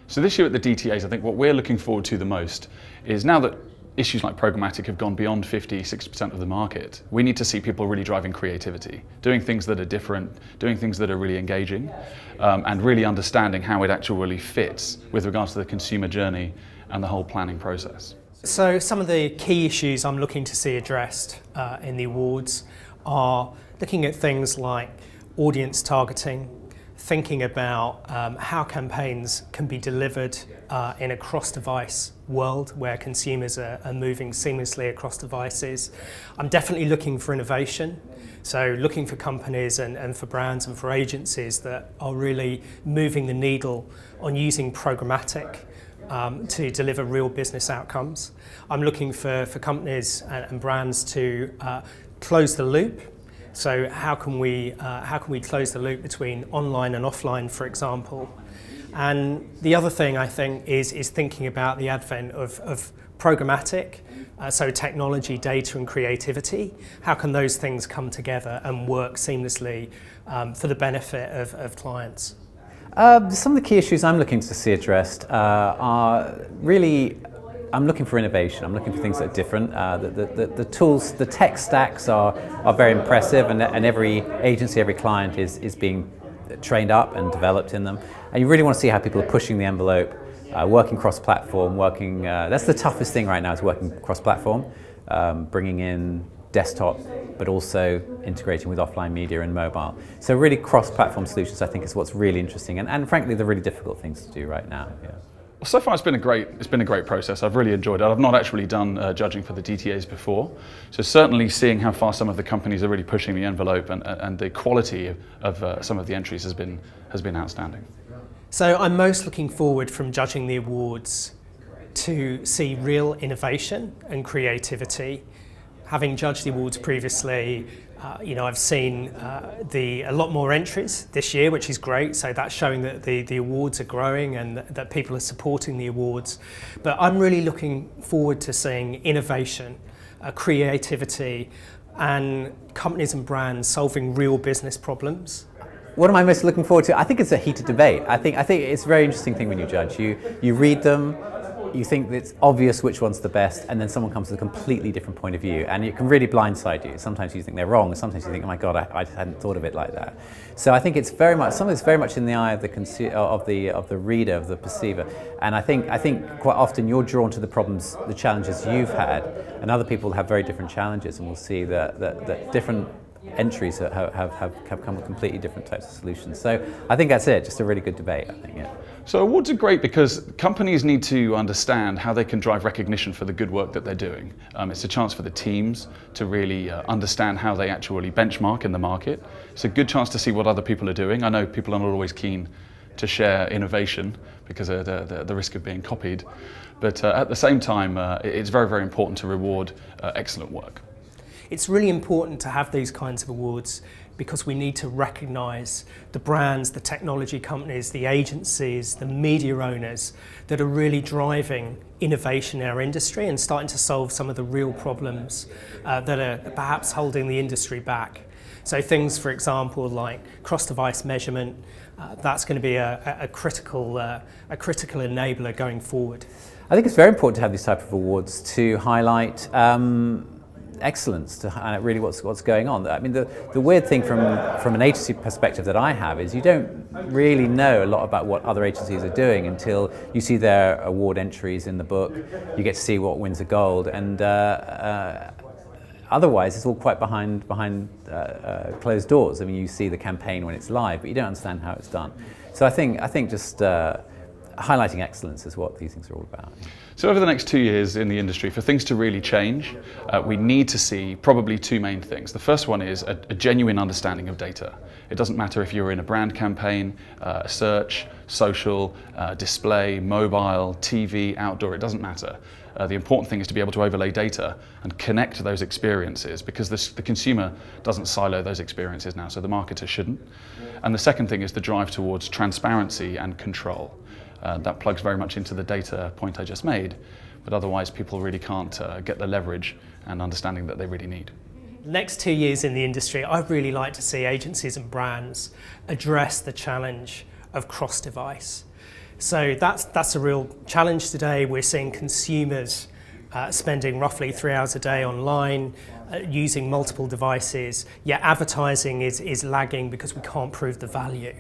So this year at the DTAs, I think what we're looking forward to the most is now that issues like programmatic have gone beyond 50–60% of the market, we need to see people really driving creativity, doing things that are different, doing things that are really engaging, and really understanding how it actually fits with regards to the consumer journey and the whole planning process. So some of the key issues I'm looking to see addressed in the awards are looking at things like audience targeting, thinking about how campaigns can be delivered in a cross-device world where consumers are moving seamlessly across devices. I'm definitely looking for innovation, so looking for companies and for brands and for agencies that are really moving the needle on using programmatic to deliver real business outcomes. I'm looking for companies and brands to close the loop. So how can we close the loop between online and offline, for example? And the other thing I think is thinking about the advent of programmatic, so technology, data and creativity. How can those things come together and work seamlessly for the benefit of clients? Some of the key issues I'm looking to see addressed are really, I'm looking for innovation. I'm looking for things that are different. The tools, the tech stacks are very impressive, and every agency, every client is being trained up and developed in them. And you really want to see how people are pushing the envelope, working cross-platform, that's the toughest thing right now, is working cross-platform, bringing in desktop, but also integrating with offline media and mobile. So really cross-platform solutions, I think, is what's really interesting, and frankly, the really difficult things to do right now. Yeah. Well, so far it's been a great process. I've really enjoyed it. I've not actually done judging for the DTAs before, so certainly seeing how far some of the companies are really pushing the envelope and the quality of some of the entries has been outstanding. So I'm most looking forward from judging the awards to see real innovation and creativity. Having judged the awards previously, I've seen a lot more entries this year, which is great. So that's showing that the awards are growing and that people are supporting the awards. But I'm really looking forward to seeing innovation, creativity, and companies and brands solving real business problems. What am I most looking forward to? I think it's a heated debate. I think it's a very interesting thing when you judge. You read them. You think it's obvious which one's the best, and then someone comes with a completely different point of view, and it can really blindside you. Sometimes you think they're wrong, and sometimes you think, oh my God, I hadn't thought of it like that. So I think it's very much, some of it's very much in the eye of the reader, of the perceiver. And I think quite often you're drawn to the problems, the challenges you've had, and other people have very different challenges, and we'll see that different entries have come with completely different types of solutions. So I think that's it, just a really good debate, I think, yeah. So awards are great because companies need to understand how they can drive recognition for the good work that they're doing. It's a chance for the teams to really understand how they actually benchmark in the market. It's a good chance to see what other people are doing. I know people are not always keen to share innovation because of the risk of being copied, but at the same time, it's very, very important to reward excellent work. It's really important to have these kinds of awards because we need to recognise the brands, the technology companies, the agencies, the media owners that are really driving innovation in our industry and starting to solve some of the real problems that are perhaps holding the industry back. So things, for example, like cross-device measurement, that's going to be a critical enabler going forward. I think it's very important to have these type of awards to highlight excellence, to really what's going on. I mean, the weird thing from an agency perspective that I have is you don't really know a lot about what other agencies are doing until you see their award entries in the book. You get to see what wins a gold, and otherwise it's all quite behind closed doors. I mean, you see the campaign when it's live, but you don't understand how it's done. So I think just highlighting excellence is what these things are all about. So over the next 2 years in the industry, for things to really change, we need to see probably two main things. The first one is a genuine understanding of data. It doesn't matter if you're in a brand campaign, search, social, display, mobile, TV, outdoor, it doesn't matter. The important thing is to be able to overlay data and connect those experiences, because the consumer doesn't silo those experiences now, so the marketer shouldn't. And the second thing is the drive towards transparency and control. That plugs very much into the data point I just made, but otherwise people really can't get the leverage and understanding that they really need. Next 2 years in the industry, I'd really like to see agencies and brands address the challenge of cross-device. So that's a real challenge today. We're seeing consumers spending roughly 3 hours a day online, using multiple devices, yet advertising is lagging because we can't prove the value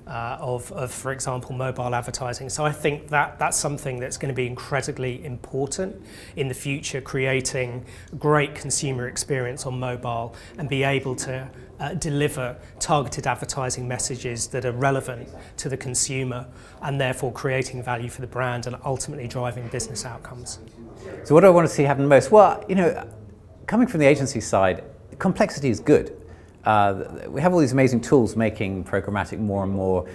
of, for example, mobile advertising. So I think that's something that's going to be incredibly important in the future, creating great consumer experience on mobile and be able to deliver targeted advertising messages that are relevant to the consumer and therefore creating value for the brand and ultimately driving business outcomes. So what do I want to see happen most? Well, you know, coming from the agency side, complexity is good. We have all these amazing tools making programmatic more and more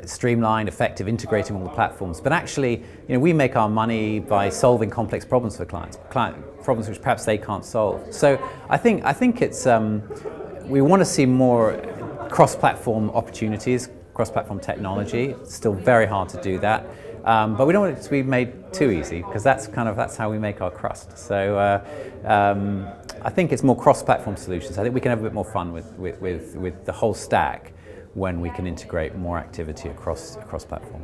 streamlined, effective, integrating all the platforms. But actually, you know, we make our money by solving complex problems for clients, problems which perhaps they can't solve. So I think it's we want to see more cross-platform opportunities, cross-platform technology. It's still very hard to do that. But we don't want it to be made too easy, because that's how we make our crust. So I think it's more cross-platform solutions. I think we can have a bit more fun with the whole stack when we can integrate more activity across platform.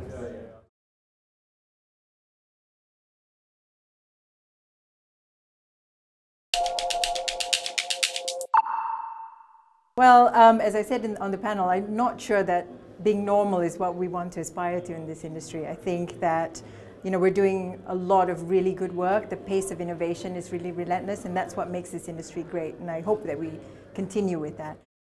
Well, as I said on the panel, I'm not sure that being normal is what we want to aspire to in this industry. I think that, you know, we're doing a lot of really good work. The pace of innovation is really relentless, and that's what makes this industry great. And I hope that we continue with that.